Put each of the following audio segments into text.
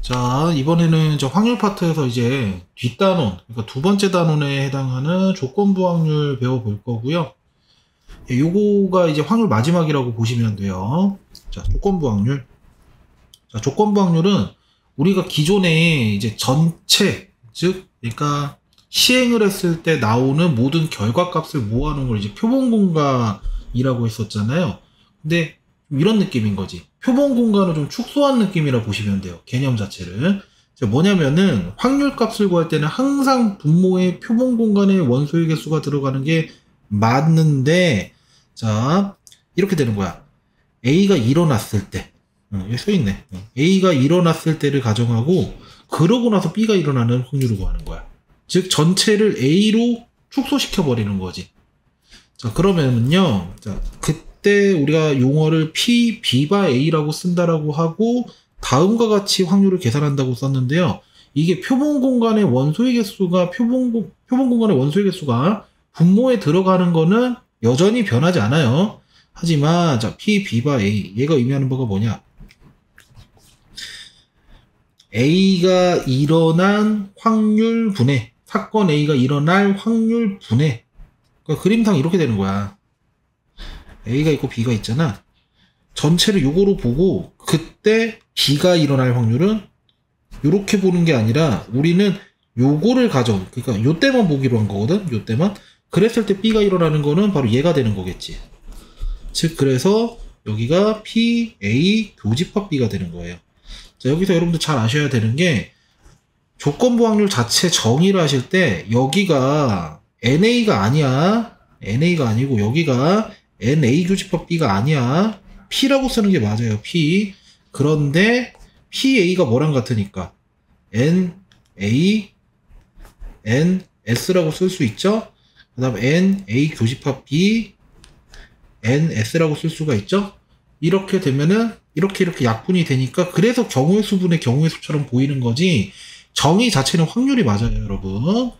자, 이번에는 저 확률 파트에서 이제 뒷단원, 그러니까 두 번째 단원에 해당하는 조건부 확률 배워볼 거고요. 요거가 이제 확률 마지막이라고 보시면 돼요. 자, 조건부 확률. 자, 조건부 확률은 우리가 기존에 이제 전체, 즉, 그러니까 시행을 했을 때 나오는 모든 결과값을 모아놓은 걸 이제 표본공간이라고 했었잖아요. 근데 이런 느낌인 거지. 표본 공간을 좀 축소한 느낌이라 보시면 돼요. 개념 자체를. 뭐냐면은 확률 값을 구할 때는 항상 분모의 표본 공간에 원소의 개수가 들어가는 게 맞는데, 자, 이렇게 되는 거야. A가 일어났을 때, 여기 써있네. A가 일어났을 때를 가정하고, 그러고 나서 B가 일어나는 확률을 구하는 거야. 즉, 전체를 A로 축소시켜버리는 거지. 자, 그러면은요, 자, 그때 우리가 용어를 P, B바 A라고 쓴다라고 하고, 다음과 같이 확률을 계산한다고 썼는데요. 이게 표본 공간의 원소의 개수가, 표본 공간의 원소의 개수가 분모에 들어가는 거는 여전히 변하지 않아요. 하지만, 자, P, B바 A. 얘가 의미하는 바가 뭐냐? A가 일어난 확률 분해. 사건 A가 일어날 확률 분해. 그러니까 그림상 이렇게 되는 거야. A가 있고 B가 있잖아. 전체를 요거로 보고 그때 B가 일어날 확률은 요렇게 보는 게 아니라 우리는 요거를 그러니까 요 때만 보기로 한 거거든. 요 때만. 그랬을 때 B가 일어나는 거는 바로 얘가 되는 거겠지. 즉 그래서 여기가 P, A 교집합 B가 되는 거예요. 자, 여기서 여러분들 잘 아셔야 되는 게 조건부 확률 자체 정의를 하실 때 여기가 NA가 아니야. NA가 아니고 여기가 NA 교집합 B가 아니야. P라고 쓰는 게 맞아요. P. 그런데 PA가 뭐랑 같으니까 NA, NS라고 쓸 수 있죠. 그 다음 NA 교집합 B, NS라고 쓸 수가 있죠. 이렇게 되면은 이렇게 약분이 되니까 그래서 경우의 수분의 경우의 수처럼 보이는 거지 정의 자체는 확률이 맞아요, 여러분.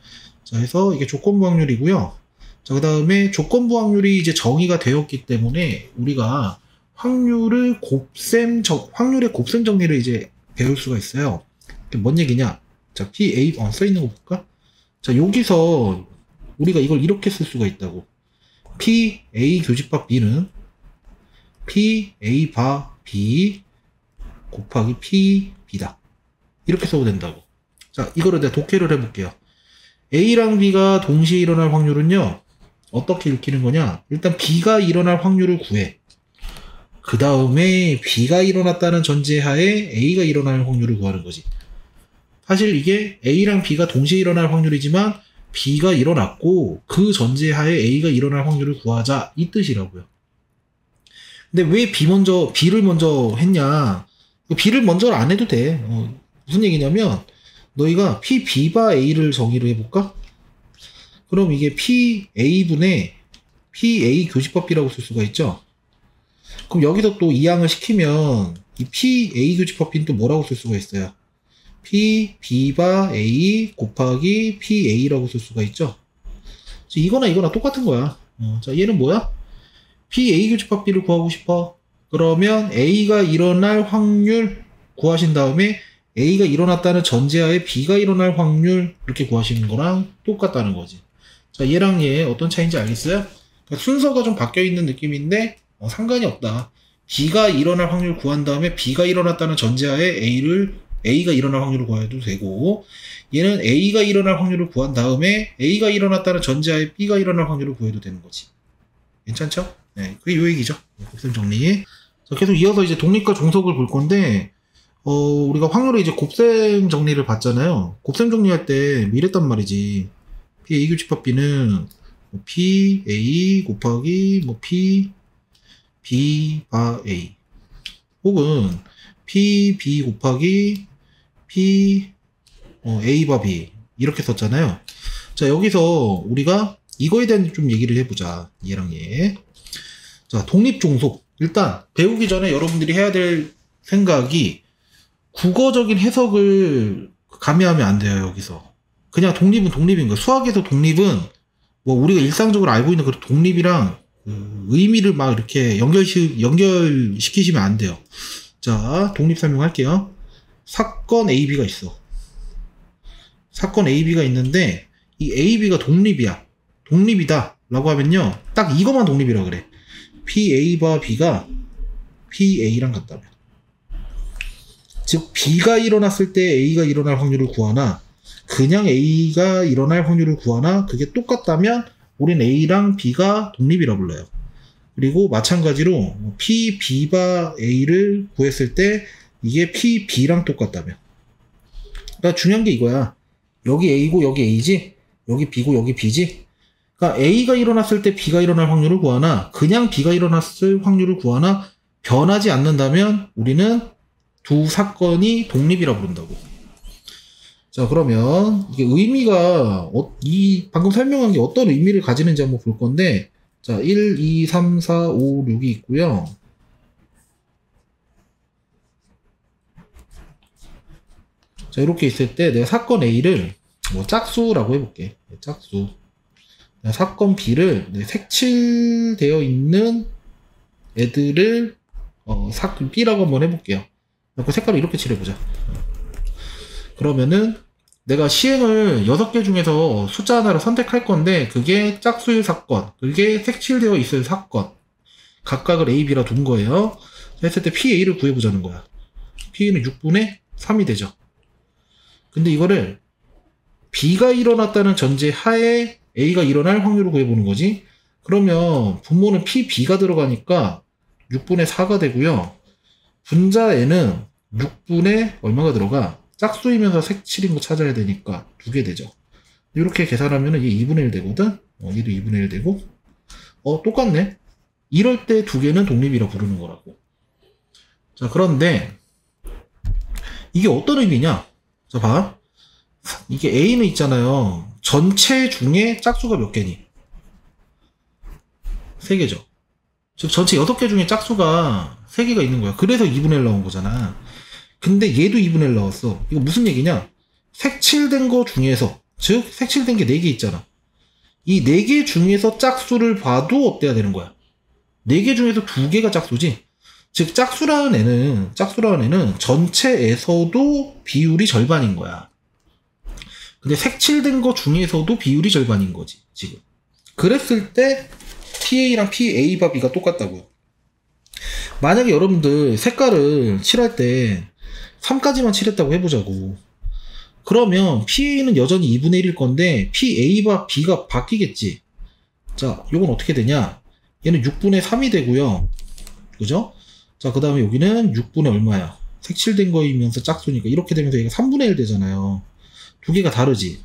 자, 해서 이게 조건부 확률이고요. 자, 그 다음에 조건부 확률이 이제 정의가 되었기 때문에 우리가 확률의 곱셈 정리를 이제 배울 수가 있어요. 뭔 얘기냐? 자, PA, 써있는 거 볼까? 자, 여기서 우리가 이걸 이렇게 쓸 수가 있다고. PA 교집합 B는 PA 바 B 곱하기 PB다. 이렇게 써도 된다고. 자, 이거를 내가 독해를 해볼게요. A랑 B가 동시에 일어날 확률은요, 어떻게 읽히는 거냐? 일단 B가 일어날 확률을 구해. 그 다음에 B가 일어났다는 전제하에 A가 일어날 확률을 구하는 거지. 사실 이게 A랑 B가 동시에 일어날 확률이지만 B가 일어났고 그 전제하에 A가 일어날 확률을 구하자 이 뜻이라고요. 근데 왜 B를 먼저 했냐? B를 먼저 안 해도 돼. 무슨 얘기냐면 너희가 P, B바 A를 정의를 해볼까? 그럼 이게 PA분의 PA 교집합 B라고 쓸 수가 있죠? 그럼 여기서 또 이항을 시키면 이 PA 교집합 B는 또 뭐라고 쓸 수가 있어요? P, B바 A 곱하기 PA라고 쓸 수가 있죠? 이거나 똑같은 거야. 자, 얘는 뭐야? PA 교집합 B를 구하고 싶어. 그러면 A가 일어날 확률 구하신 다음에 A가 일어났다는 전제하에 B가 일어날 확률 이렇게 구하시는 거랑 똑같다는 거지. 자, 얘랑 얘 어떤 차이인지 알겠어요? 그러니까 순서가 좀 바뀌어 있는 느낌인데 상관이 없다. B가 일어날 확률 구한 다음에 B가 일어났다는 전제하에 A가 일어날 확률을 구해도 되고, 얘는 A가 일어날 확률을 구한 다음에 A가 일어났다는 전제하에 B가 일어날 확률을 구해도 되는 거지. 괜찮죠? 네, 그게 요 얘기죠. 곱셈 정리. 자, 계속 이어서 이제 독립과 종속을 볼 건데, 우리가 확률의 이제 곱셈 정리를 봤잖아요. 곱셈 정리할 때 이랬단 말이지. PA 교집합 B는 PA 곱하기 B 바 A 혹은 PB 곱하기 A 바 B 이렇게 썼잖아요. 자, 여기서 우리가 이거에 대한 좀 얘기를 해보자. 얘랑 얘. 자, 독립종속. 일단 배우기 전에 여러분들이 해야 될 생각이 국어적인 해석을 가미하면 안 돼요. 여기서 그냥 독립은 독립인 거예요. 수학에서 독립은 뭐 우리가 일상적으로 알고 있는 그 독립이랑 의미를 막 이렇게 연결시키시면 안 돼요. 자, 독립 설명할게요. 사건 AB가 있어. 사건 AB가 있는데 이 AB가 독립이야. 독립이다 라고 하면요, 딱 이것만 독립이라 그래. PA와 B가 PA랑 같다면, 즉 B가 일어났을 때 A가 일어날 확률을 구하나 그냥 A가 일어날 확률을 구하나 그게 똑같다면 우린 A랑 B가 독립이라 불러요. 그리고 마찬가지로 PB와 A를 구했을 때 이게 PB랑 똑같다면, 그러니까 중요한 게 이거야. 여기 A고 여기 A지, 여기 B고 여기 B지. 그러니까 A가 일어났을 때 B가 일어날 확률을 구하나 그냥 B가 일어났을 확률을 구하나 변하지 않는다면 우리는 두 사건이 독립이라 부른다고. 자, 그러면 이게 의미가 이 방금 설명한 게 어떤 의미를 가지는지 한번 볼 건데, 자, 1, 2, 3, 4, 5, 6이 있고요. 자, 이렇게 있을 때 내가 사건 A를 뭐 짝수라고 해볼게. 짝수. 사건 B를 색칠되어 있는 애들을 사건 B라고 한번 해볼게요. 그 색깔을 이렇게 칠해보자. 그러면은 내가 시행을 6개 중에서 숫자 하나를 선택할 건데 그게 짝수일 사건, 그게 색칠되어 있을 사건, 각각을 A, B라 둔 거예요. 했을 때 PA를 구해보자는 거야. PA는 6분의 3이 되죠. 근데 이거를 B가 일어났다는 전제 하에 A가 일어날 확률을 구해보는 거지. 그러면 분모는 PB가 들어가니까 6분의 4가 되고요. 분자에는 6분의 얼마가 들어가? 짝수이면서 색칠인 거 찾아야 되니까 2개 되죠. 이렇게 계산하면 이게 2분의 1 되거든? 얘도 2분의 1 되고. 똑같네. 이럴 때 2개는 독립이라 부르는 거라고. 자, 그런데 이게 어떤 의미냐? 자, 봐. 이게 A는 있잖아요. 전체 중에 짝수가 몇 개니? 3개죠. 즉 전체 6개 중에 짝수가 3개가 있는 거야. 그래서 2분의 1 나온 거잖아. 근데 얘도 2분의 1 나왔어. 이거 무슨 얘기냐? 색칠된 거 중에서, 즉 색칠된 게 4개 있잖아. 이 4개 중에서 짝수를 봐도 어때야 되는 거야? 4개 중에서 2개가 짝수지. 즉 짝수라는 애는 전체에서도 비율이 절반인 거야. 근데 색칠된 거 중에서도 비율이 절반인 거지, 지금. 그랬을 때 PA랑 PA와 B가 똑같다고요. 만약에 여러분들 색깔을 칠할 때 3까지만 칠했다고 해보자고. 그러면 PA는 여전히 2분의 1일 건데 PA와 B가 바뀌겠지. 자, 요건 어떻게 되냐? 얘는 6분의 3이 되고요. 그죠? 자, 그 다음에 여기는 6분의 얼마야? 색칠된 거이면서 짝수니까 이렇게 되면서 얘가 3분의 1 되잖아요. 두 개가 다르지.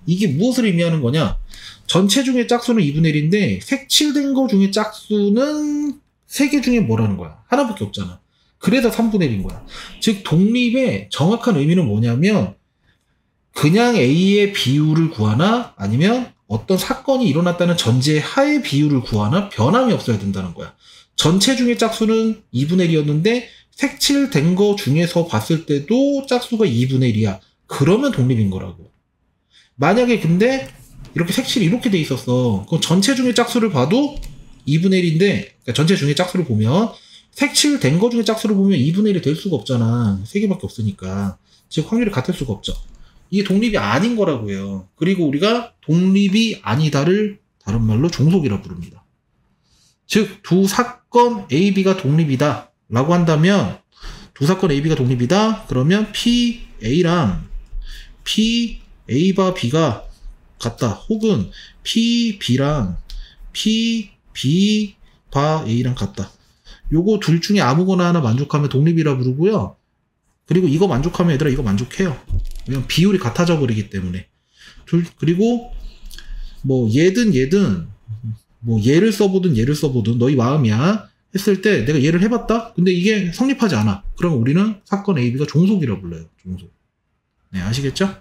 이게 무엇을 의미하는 거냐? 전체 중에 짝수는 2분의 1인데 색칠된 거 중에 짝수는 3개 중에 뭐라는 거야? 하나밖에 없잖아. 그래서 3분의 1인 거야. 즉 독립의 정확한 의미는 뭐냐면 그냥 A의 비율을 구하나 아니면 어떤 사건이 일어났다는 전제 하에 비율을 구하나 변함이 없어야 된다는 거야. 전체 중에 짝수는 2분의 1이었는데 색칠된 거 중에서 봤을 때도 짝수가 2분의 1이야. 그러면 독립인 거라고. 만약에 근데 이렇게 색칠이 이렇게 돼 있었어. 그럼 전체 중에 짝수를 봐도 2분의 1인데 그러니까 전체 중에 짝수를 보면 색칠된 거 중에 짝수를 보면 2분의 1이 될 수가 없잖아. 3개밖에 없으니까. 즉 확률이 같을 수가 없죠. 이게 독립이 아닌 거라고요. 그리고 우리가 독립이 아니다를 다른 말로 종속이라 부릅니다. 즉 두 사건 A, B가 독립이다 라고 한다면 두 사건 A, B가 독립이다 그러면 PA랑 PA와 B가 같다. 혹은 PB랑 PB와 A랑 같다. 요거 둘 중에 아무거나 하나 만족하면 독립이라 부르고요. 그리고 이거 만족하면 얘들아 이거 만족해요. 왜냐면 비율이 같아져 버리기 때문에. 그리고 뭐 얘든 뭐 얘를 써보든 너희 마음이야 했을 때 내가 얘를 해봤다? 근데 이게 성립하지 않아. 그럼 우리는 사건 A, B가 종속이라 불러요. 종속. 네, 아시겠죠?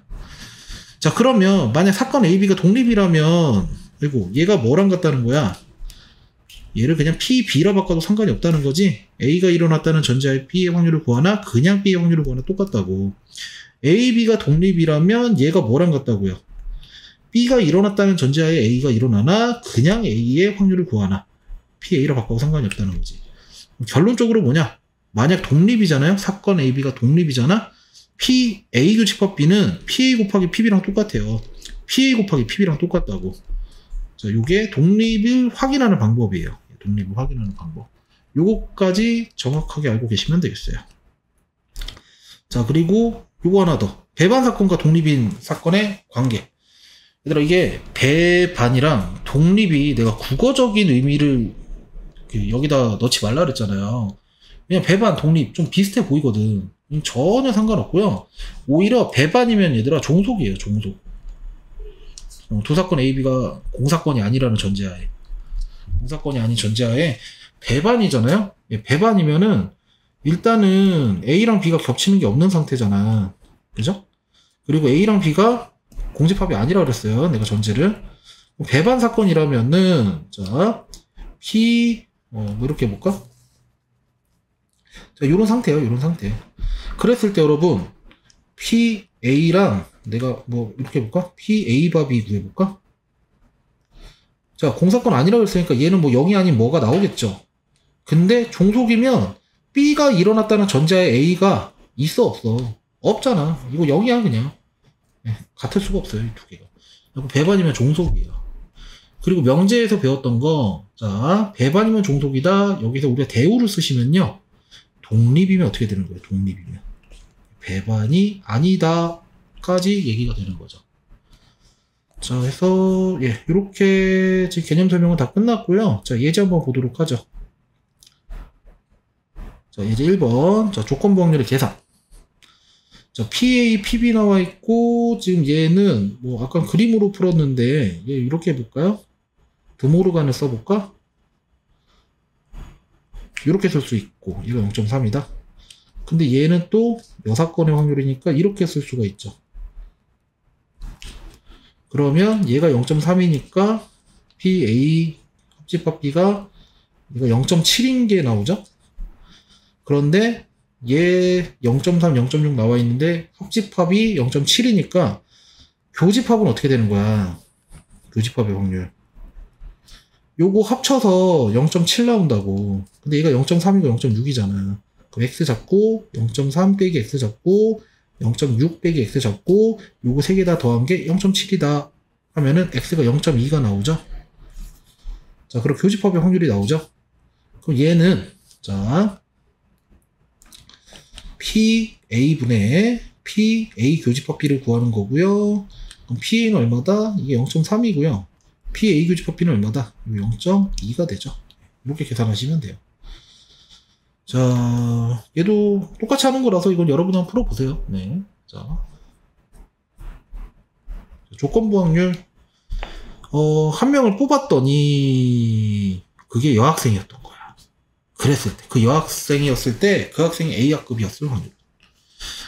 자, 그러면 만약 사건 A, B가 독립이라면 그리고 얘가 뭐랑 같다는 거야? 얘를 그냥 P, B라 바꿔도 상관이 없다는 거지. A가 일어났다는 전제하에 B의 확률을 구하나 그냥 B의 확률을 구하나 똑같다고. A, B가 독립이라면 얘가 뭐랑 같다고요? B가 일어났다는 전제하에 A가 일어나나 그냥 A의 확률을 구하나 PA라 바꿔도 상관이 없다는 거지. 결론적으로 뭐냐? 만약 독립이잖아요. 사건 A, B가 독립이잖아. A 교집합 B는 PA 곱하기 PB랑 똑같아요. PA 곱하기 PB랑 똑같다고. 자, 요게 독립을 확인하는 방법이에요. 독립을 확인하는 방법. 요거까지 정확하게 알고 계시면 되겠어요. 자, 그리고 요거 하나 더. 배반 사건과 독립인 사건의 관계. 얘들아, 이게 배반이랑 독립이 내가 국어적인 의미를 여기다 넣지 말라 그랬잖아요. 그냥 배반, 독립 좀 비슷해 보이거든. 전혀 상관없고요. 오히려 배반이면 얘들아 종속이에요. 종속. 두 사건 A, B가 공사건이 아니라는 전제하에, 공사건이 아닌 전제하에 배반이잖아요. 예, 배반이면은 일단은 A랑 B가 겹치는 게 없는 상태잖아. 그죠? 그리고 A랑 B가 공집합이 아니라 그랬어요. 내가 전제를. 배반 사건이라면은 자 P 뭐 이렇게 해볼까? 자, 요런 상태예요. 요런 상태. 그랬을 때 여러분 PA랑 내가 뭐 이렇게 해볼까? PA 밥이 구해볼까? 자, 공사건 아니라고 했으니까 얘는 뭐 0이 아닌 뭐가 나오겠죠. 근데 종속이면 B가 일어났다는 전제하에 A가 있어 없어? 없잖아. 이거 0이야 그냥. 네, 같을 수가 없어요. 이 두 개가. 배반이면 종속이에요. 그리고 명제에서 배웠던 거, 자, 배반이면 종속이다. 여기서 우리가 대우를 쓰시면요. 독립이면 어떻게 되는 거예요? 독립이면. 배반이 아니다까지 얘기가 되는 거죠. 자, 그래서 예, 이렇게 지금 개념 설명은 다 끝났고요. 자, 예제 한번 보도록 하죠. 자, 예제 1번. 자, 조건부 확률의 계산. 자, PA, PB 나와 있고, 지금 얘는 뭐 아까 그림으로 풀었는데, 얘 이렇게 해볼까요? 드모르간을 써볼까? 이렇게 쓸 수 있고, 얘가 0.3이다. 근데 얘는 또 여사건의 확률이니까 이렇게 쓸 수가 있죠. 그러면 얘가 0.3이니까 PA 합집합 B가 얘가 0.7인 게 나오죠? 그런데 얘 0.3, 0.6 나와 있는데 합집합이 0.7이니까 교집합은 어떻게 되는 거야? 교집합의 확률. 요거 합쳐서 0.7 나온다고. 근데 얘가 0.3이고 0.6이잖아. 그럼 X 잡고 0.3 빼기 X 잡고 0.6 빼기 X 잡고 요거 세 개 다 더한 게 0.7이다 하면은 X가 0.2가 나오죠. 자, 그럼 교집합의 확률이 나오죠. 그럼 얘는 자 PA분의 PA 교집합 B를 구하는 거고요. 그럼 PA는 얼마다? 이게 0.3이고요. PA 교집합 B는 얼마다? 0.2가 되죠. 이렇게 계산하시면 돼요. 자, 얘도 똑같이 하는 거라서 이건 여러분 한번 풀어보세요. 네. 자, 조건부 확률. 한 명을 뽑았더니 그게 여학생이었던 거야. 그랬을 때, 그 여학생이었을 때 그 학생이 A학급이었을 확률.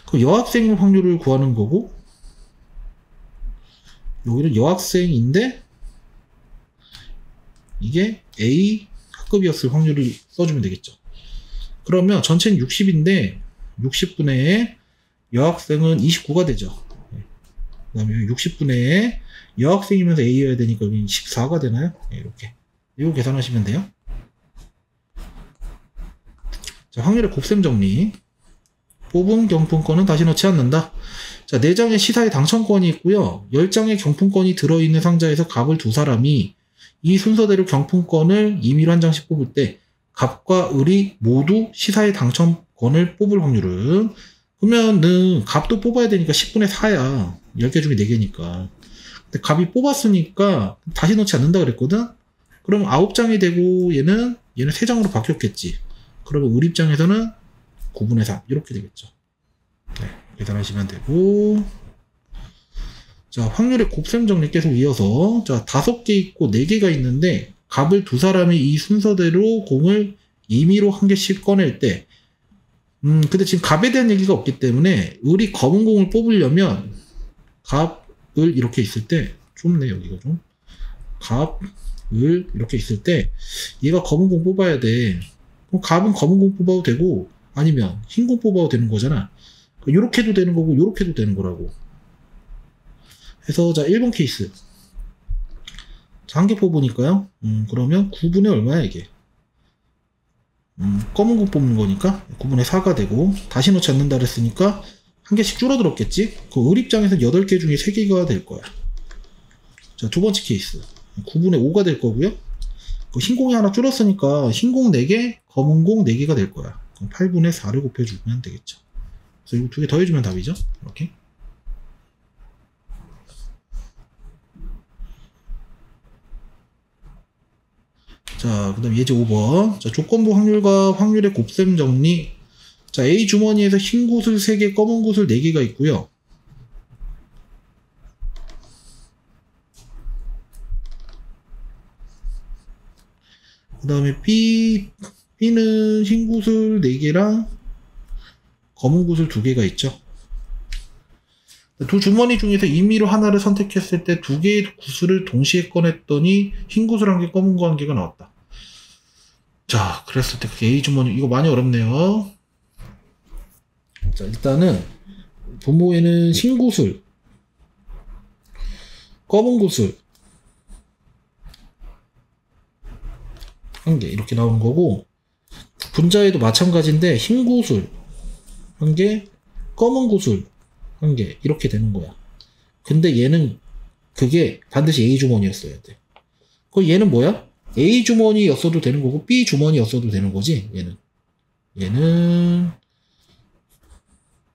그 여학생 확률을 구하는 거고, 여기는 여학생인데 이게 A학급이었을 확률을 써주면 되겠죠. 그러면 전체는 60인데 60분의 여학생은 29가 되죠. 그 다음에 60분의 여학생이면서 A여야 되니까 여기 14가 되나요? 네, 이렇게. 이거 계산하시면 돼요. 자, 확률의 곱셈 정리. 뽑은 경품권은 다시 넣지 않는다. 자, 4장의 시사의 당첨권이 있고요. 10장의 경품권이 들어있는 상자에서 갑을 두 사람이 이 순서대로 경품권을 임의로 한 장씩 뽑을 때 갑과 을이 모두 시사의 당첨권을 뽑을 확률은, 그러면은 갑도 뽑아야 되니까 10분의 4야. 10개 중에 4개니까. 근데 갑이 뽑았으니까 다시 넣지 않는다 그랬거든? 그럼 9장이 되고 얘는 3장으로 바뀌었겠지. 그러면 을 입장에서는 9분의 3 이렇게 되겠죠. 네, 계산하시면 되고. 자, 확률의 곱셈 정리 계속 이어서, 자, 5개 있고 4개가 있는데 갑을 두 사람이 이 순서대로 공을 임의로 한 개씩 꺼낼 때, 근데 지금 갑에 대한 얘기가 없기 때문에 을이 검은 공을 뽑으려면 갑을 이렇게 있을 때, 좁네 여기가 좀. 갑, 을 이렇게 있을 때 얘가 검은 공 뽑아야 돼. 그럼 갑은 검은 공 뽑아도 되고 아니면 흰 공 뽑아도 되는 거잖아. 요렇게 해도 되는 거고 요렇게 해도 되는 거라고. 그래서 자, 1번 케이스. 자, 한 개 뽑으니까요. 그러면 9분의 얼마야 이게? 검은 공 뽑는 거니까 9분의 4가 되고, 다시 넣지 않는다 그랬으니까 한 개씩 줄어들었겠지? 그 을 입장에서 8개 중에 3개가 될 거야. 자, 두 번째 케이스. 9분의 5가 될 거고요. 그 흰 공이 하나 줄었으니까 흰 공 4개, 검은 공 4개가 될 거야. 그럼 8분의 4를 곱해주면 되겠죠. 그래서 이거 2개 더해주면 답이죠. 이렇게. 자, 그 다음 예제 5번. 자, 조건부 확률과 확률의 곱셈 정리. 자, A 주머니에서 흰 구슬 3개, 검은 구슬 4개가 있고요. 그 다음에 B는 흰 구슬 4개랑 검은 구슬 2개가 있죠. 두 주머니 중에서 임의로 하나를 선택했을 때 2개의 구슬을 동시에 꺼냈더니 흰 구슬 1개, 검은 거 1개가 나왔다. 자, 그랬을 때 A 주머니, 이거 많이 어렵네요. 자, 일단은 분모에는 흰 구슬, 검은 구슬 1개 이렇게 나오는 거고, 분자에도 마찬가지인데 흰 구슬 1개, 검은 구슬 1개 이렇게 되는 거야. 근데 얘는 그게 반드시 A 주머니였어야 돼. 그럼 얘는 뭐야? A 주머니였어도 되는 거고 B 주머니였어도 되는 거지. 얘는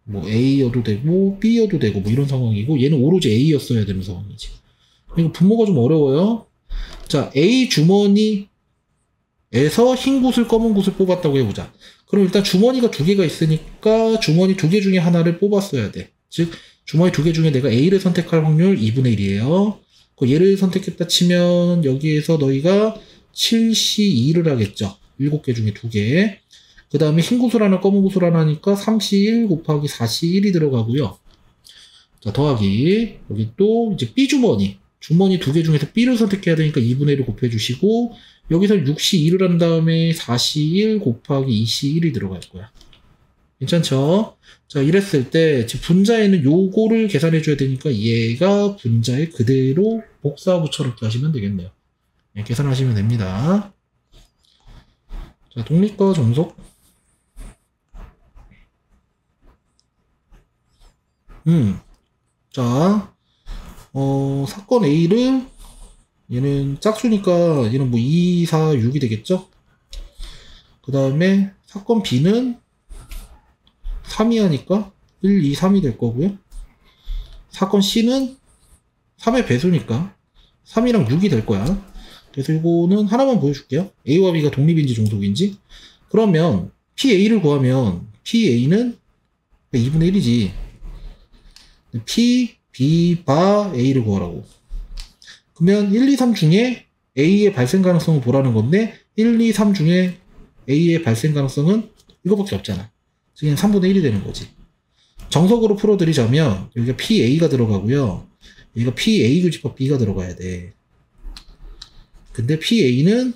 뭐 A여도 되고 B여도 되고 뭐 이런 상황이고, 얘는 오로지 A였어야 되는 상황이지. 이거 분모가 좀 어려워요. 자, A 주머니에서 흰 구슬, 검은 구슬 뽑았다고 해보자. 그럼 일단 주머니가 2개가 있으니까 주머니 2개 중에 하나를 뽑았어야 돼. 즉 주머니 2개 중에 내가 A를 선택할 확률 2분의 1이에요. 그 얘를 선택했다 치면 여기에서 너희가 7C2를 하겠죠. 7개 중에 2개. 그 다음에 흰 구슬 하나, 검은 구슬 하나 하니까 3C1 곱하기 4C1이 들어가고요. 자, 더하기 여기 또 이제 B 주머니 2개 중에서 B를 선택해야 되니까 2분의 1을 곱해주시고, 여기서 6C2를 한 다음에 4C1 곱하기 2C1이 들어갈 거야. 괜찮죠? 자, 이랬을 때 분자에는 요거를 계산해 줘야 되니까 얘가 분자에 그대로 복사 붙여넣기 하시면 되겠네요. 네, 계산하시면 됩니다. 자, 독립과 종속. 자, 사건 A를, 얘는 짝수니까 얘는 뭐 2, 4, 6이 되겠죠? 그 다음에 사건 B는 3이 하니까 1, 2, 3이 될 거고요. 사건 C는 3의 배수니까 3이랑 6이 될 거야. 그래서 이거는 하나만 보여줄게요. A와 B가 독립인지 종속인지. 그러면 PA를 구하면 PA는 2분의 1이지. P, B, 바 A를 구하라고. 그러면 1, 2, 3 중에 A의 발생 가능성을 보라는 건데 1, 2, 3 중에 A의 발생 가능성은 이거밖에 없잖아. 그냥 3분의 1이 되는 거지. 정석으로 풀어드리자면 여기가 PA가 들어가고요. 여기가 PA 교집합 B가 들어가야 돼. 근데 PA는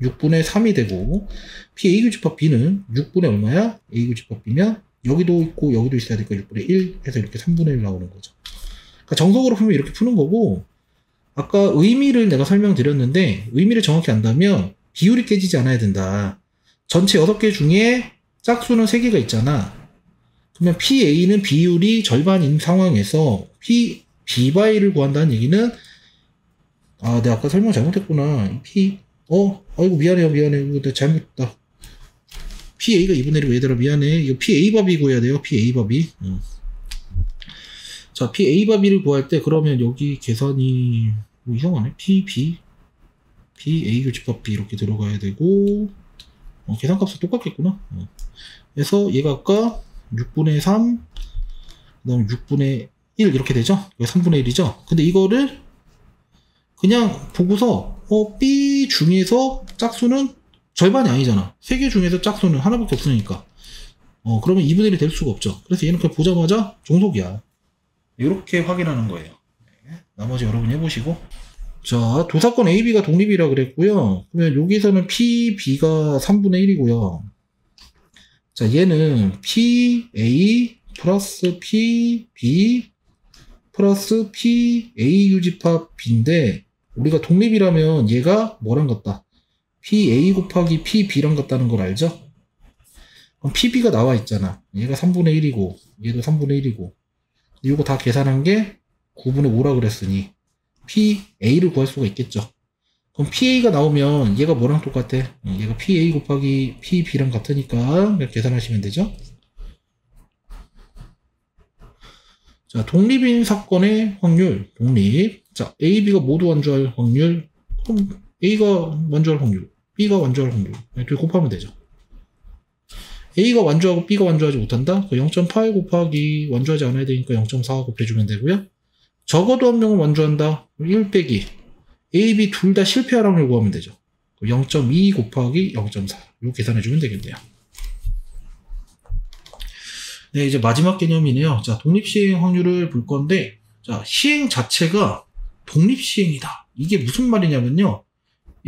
6분의 3이 되고 PA 교집합 B는 6분의 얼마야? A 교집합 B면 여기도 있고 여기도 있어야 되니까 6분의 1 해서 이렇게 3분의 1 나오는 거죠. 그러니까 정석으로 풀면 이렇게 푸는 거고, 아까 의미를 내가 설명드렸는데 의미를 정확히 안다면 비율이 깨지지 않아야 된다. 전체 6개 중에 짝수는 3개가 있잖아. 그러면 PA는 비율이 절반인 상황에서 B바이를 구한다는 얘기는, 아, 내가 아까 설명 잘못했구나. 아이고 미안해요. 이거 내가 잘못했다. PA가 2분의 1이고 얘들아 미안해. 이거 PA밥이 구해야 돼요. PA밥이. 자, PA밥이를 구할 때 그러면 여기 계산이 뭐 이상하네. PA 교집합 B 이렇게 들어가야 되고, 계산값은 똑같겠구나. 그래서 얘가 아까 6분의 3, 그 다음에 6분의 1 이렇게 되죠? 이거 3분의 1이죠? 근데 이거를 그냥 보고서 B 중에서 짝수는 절반이 아니잖아. 3개 중에서 짝수는 하나밖에 없으니까 그러면 2분의 1이 될 수가 없죠. 그래서 얘는 그냥 보자마자 종속이야. 이렇게 확인하는 거예요. 네, 나머지 여러분 해보시고. 자, 두 사건 A, B가 독립이라 그랬고요. 그러면 여기서는 P, B가 3분의 1이고요. 자, 얘는 P, A 플러스 P, B 플러스 P, A 유집합 B인데, 우리가 독립이라면 얘가 뭐랑 같다? P, A 곱하기 P, B랑 같다는 걸 알죠? 그럼 PB가 나와 있잖아. 얘가 3분의 1이고, 얘도 3분의 1이고. 이거 다 계산한 게 9분의 5라 그랬으니, PA를 구할 수가 있겠죠. 그럼 PA가 나오면 얘가 뭐랑 똑같아? 얘가 PA 곱하기 PB랑 같으니까 계산하시면 되죠. 자, 독립인 사건의 확률, 독립. 자, A, B가 모두 완주할 확률. 그럼 A가 완주할 확률, B가 완주할 확률. 이렇게 곱하면 되죠. A가 완주하고 B가 완주하지 못한다? 0.8 곱하기 완주하지 않아야 되니까 0.4 곱해주면 되고요. 적어도 한 명은 완주한다. 1 빼기 A, B 둘 다 실패할 확률 구하면 되죠. 0.2 곱하기 0.4 이렇게 계산해주면 되겠네요. 네, 이제 마지막 개념이네요. 자, 독립시행 확률을 볼 건데, 자, 시행 자체가 독립시행이다. 이게 무슨 말이냐면요.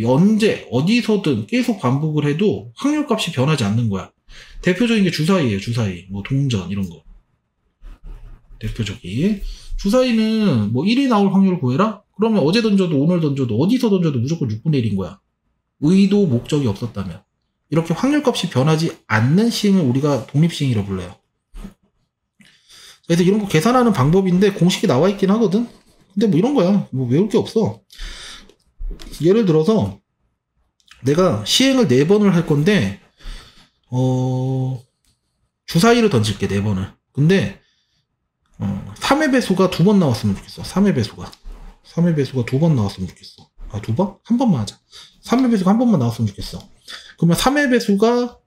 언제, 어디서든 계속 반복을 해도 확률값이 변하지 않는 거야. 대표적인 게 주사위예요, 주사위. 뭐, 동전, 이런 거. 대표적인. 주사위는 뭐 1이 나올 확률을 구해라? 그러면 어제 던져도 오늘 던져도 어디서 던져도 무조건 6분의 1인 거야. 의도, 목적이 없었다면. 이렇게 확률값이 변하지 않는 시행을 우리가 독립시행이라고 불러요. 그래서 이런 거 계산하는 방법인데 공식이 나와 있긴 하거든. 근데 뭐 이런 거야. 뭐 외울 게 없어. 예를 들어서 내가 시행을 4번을 할 건데 주사위를 던질게 4번을. 근데 3의 배수가 2번 나왔으면 좋겠어. 3의 배수가 2번 나왔으면 좋겠어. 아, 2번? 한 번만 하자. 3의 배수가 한 번만 나왔으면 좋겠어. 그러면 3의 배수가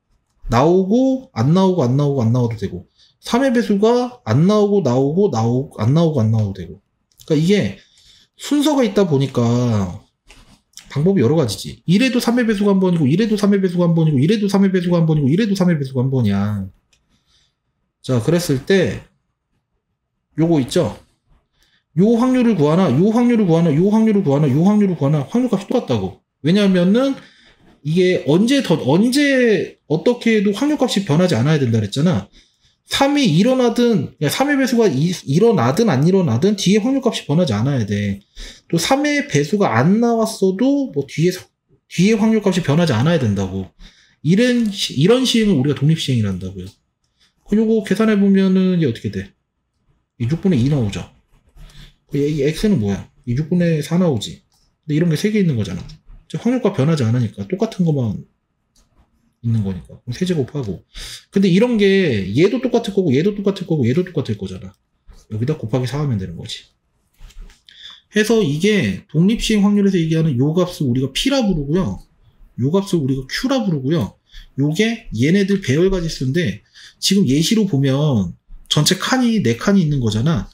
나오고 안 나오고 안 나오고 안 나와도 되고, 3의 배수가 안 나오고 나오고 안 나오고 안 나와도 되고. 그러니까 이게 순서가 있다 보니까 방법이 여러 가지지. 이래도 3의 배수가 한 번이고, 이래도 3의 배수가 한 번이고, 이래도 3의 배수가 한 번이고, 이래도 3의 배수가 한 번이야. 자, 그랬을 때 요거 있죠? 요 확률을 구하나, 요 확률을 구하나, 요 확률을 구하나, 요 확률을 구하나, 확률값이 똑같다고. 왜냐하면은 이게 언제 어떻게 해도 확률값이 변하지 않아야 된다 그랬잖아. 3이 일어나든, 3의 배수가 일어나든 안 일어나든 뒤에 확률값이 변하지 않아야 돼. 또 3의 배수가 안 나왔어도 뭐 뒤에 확률값이 변하지 않아야 된다고. 이런 시행을 우리가 독립시행이란다고요. 그리고 계산해보면은 이게 어떻게 돼? 이 6분의 2 나오죠. 이 x는 뭐야? 이 6분의 4 나오지. 근데 이런 게 3개 있는 거잖아. 확률값 변하지 않으니까 똑같은 것만 있는 거니까. 그럼 세제곱하고. 근데 이런 게 얘도 똑같을 거고 얘도 똑같을 거고 얘도 똑같을 거잖아. 여기다 곱하기 4 하면 되는 거지. 해서 이게 독립시행 확률에서 얘기하는 요 값을 우리가 P라 부르고요. 요 값을 우리가 Q라 부르고요. 요게 얘네들 배열가지수인데 지금 예시로 보면 전체 칸이 4칸이 있는 거잖아.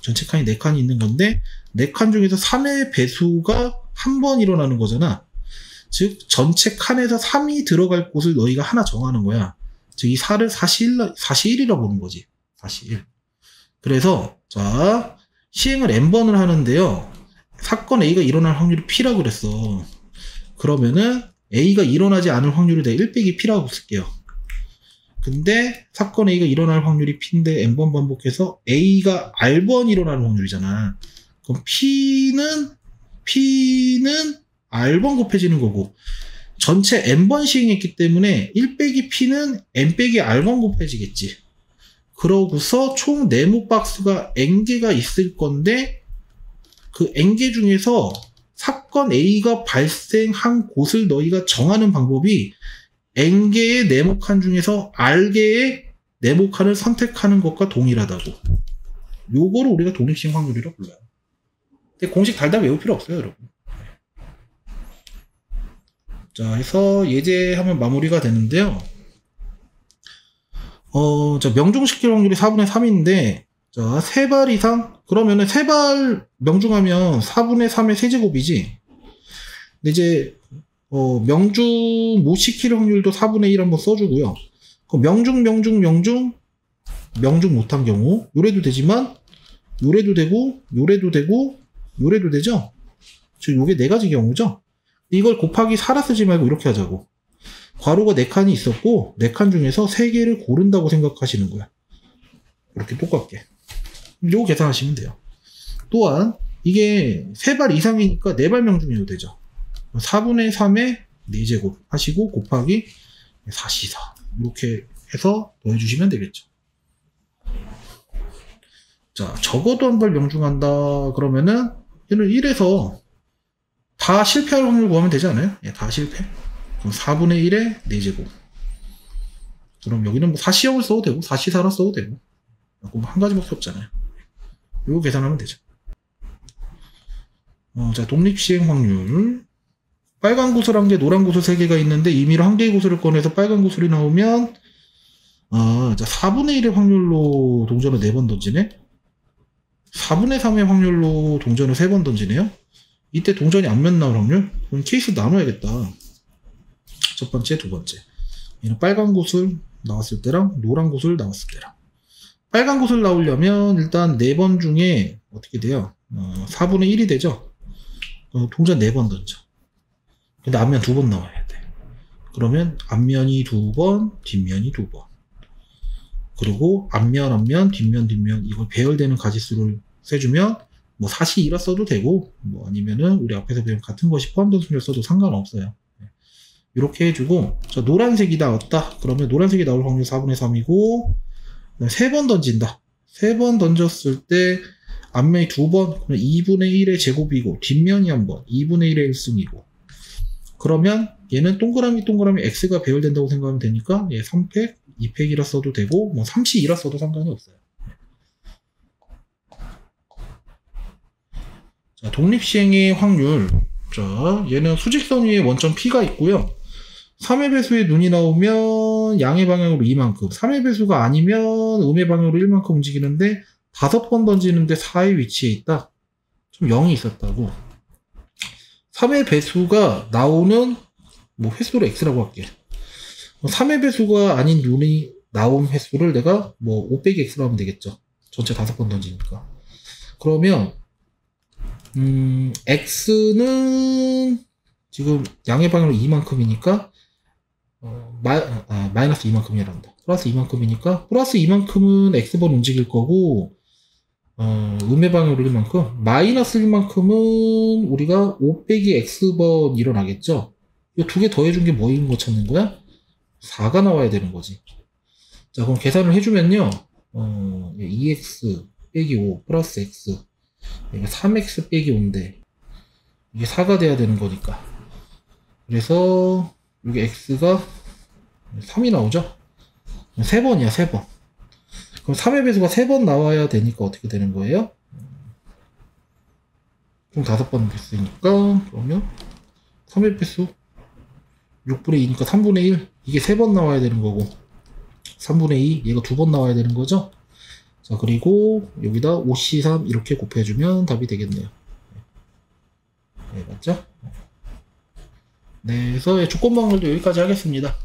전체 칸이 4칸이 있는 건데 4칸 중에서 3의 배수가 한 번 일어나는 거잖아. 즉 전체 칸에서 3이 들어갈 곳을 너희가 하나 정하는 거야. 즉 이 4를 41이라고 보는 거지. 41. 그래서 자, 시행을 n번을 하는데요. 사건 A가 일어날 확률이 P라고 그랬어. 그러면은 A가 일어나지 않을 확률을 내가 1 빼기 P라고 쓸게요. 근데 사건 A가 일어날 확률이 P인데 n번 반복해서 A가 R번 일어나는 확률이잖아. 그럼 P는 R번 곱해지는 거고, 전체 n번 시행했기 때문에 1 빼기 P는 n 빼기 R번 곱해지겠지. 그러고서 총 네모 박스가 n개가 있을 건데 그 n개 중에서 사건 A가 발생한 곳을 너희가 정하는 방법이 n개의 네모칸 중에서 R개의 네모칸을 선택하는 것과 동일하다고. 요거를 우리가 독립시행 확률이라고 불러요. 근데 공식 달달 외울 필요 없어요, 여러분. 자, 해서 예제하면 마무리가 되는데요. 자, 명중시킬 확률이 4분의 3인데, 자, 3발 이상? 그러면은 3발 명중하면 4분의 3의 세제곱이지. 근데 이제, 명중 못 시킬 확률도 4분의 1 한번 써주고요. 명중 못한 경우, 요래도 되지만, 요래도 되고, 요래도 되고, 요래도 되죠? 즉, 요게 4가지 경우죠? 이걸 곱하기 4라 쓰지 말고 이렇게 하자고. 괄호가 4칸이 있었고 4칸 중에서 3개를 고른다고 생각하시는 거야. 이렇게 똑같게. 요거 계산하시면 돼요. 또한 이게 3발 이상이니까 4발 명중해도 되죠. 4분의 3의 4제곱 하시고 곱하기 4C4. 이렇게 해서 더해주시면 되겠죠. 자, 적어도 한 발 명중한다. 그러면은 얘는 1에서 다 실패할 확률 구하면 되지 않아요? 예, 다 실패. 그럼 4분의 1에 4제곱. 그럼 여기는 뭐 4시형을 써도 되고 4시4라 써도 되고 한 가지밖에 없잖아요. 이거 계산하면 되죠. 자, 독립시행 확률. 빨간 구슬 1개, 노란 구슬 3개가 있는데 임의로 1개의 구슬을 꺼내서 빨간 구슬이 나오면 자, 4분의 1의 확률로 동전을 4번 던지네? 4분의 3의 확률로 동전을 3번 던지네요? 이때 동전이 앞면 나올 확률? 그럼 케이스 나눠야겠다. 첫 번째, 두 번째. 얘는 빨간 구슬 나왔을 때랑 노란 구슬 나왔을 때랑. 빨간 구슬 나오려면 일단 4번 중에 어떻게 돼요? 4분의 1이 되죠? 동전 4번 던져. 근데 앞면 2번 나와야 돼. 그러면 앞면이 2번, 뒷면이 2번. 그리고 앞면, 뒷면 이걸 배열되는 가지수를 세주면 뭐 4시2라 써도 되고 뭐 아니면은 우리 앞에서 배운 같은 것이 포함된 순위를 써도 상관없어요. 이렇게 해주고 자, 노란색이 나왔다. 그러면 노란색이 나올 확률 4분의 3이고 3번 던진다. 3번 던졌을 때 앞면이 2번, 그러면 2분의 1의 제곱이고 뒷면이 한번 2분의 1의 1승이고 그러면 얘는 동그라미 x가 배열된다고 생각하면 되니까 얘 3팩, 2팩이라 써도 되고 뭐 3시2라 써도 상관이 없어요. 자, 독립시행의 확률. 자, 얘는 수직선 위에 원점 P가 있고요. 3의 배수에 눈이 나오면 양의 방향으로 이만큼, 3의 배수가 아니면 음의 방향으로 1만큼 움직이는데 5번 던지는데 4의 위치에 있다. 좀 0이 있었다고. 3의 배수가 나오는 뭐 횟수를 x라고 할게. 3의 배수가 아닌 눈이 나온 횟수를 내가 뭐 5 빼기 x로 하면 되겠죠. 전체 5번 던지니까. 그러면 x는 지금 양의 방향으로 2만큼이니까 마이너스 2만큼이란다. 플러스 2만큼이니까 플러스 2만큼은 x번 움직일 거고 음의 방향으로 1만큼 마이너스 1만큼은 우리가 5 빼기 x번 일어나겠죠. 이 두 개 더해준 게 뭐인 거 찾는 거야? 4가 나와야 되는 거지. 자, 그럼 계산을 해주면요 2x 빼기 5 플러스 x 이게 3x 빼기 5인데 이게 4가 돼야 되는 거니까 그래서 여기 x가 3이 나오죠? 3번이야 3번. 그럼 3의 배수가 3번 나와야 되니까 어떻게 되는 거예요? 총 5번 배수니까 그러면 3의 배수 6분의 2니까 3분의 1 이게 3번 나와야 되는 거고 3분의 2 얘가 2번 나와야 되는 거죠? 자, 그리고 여기다 5C3 이렇게 곱해주면 답이 되겠네요. 네, 맞죠? 네, 그래서 조건 방울도 여기까지 하겠습니다.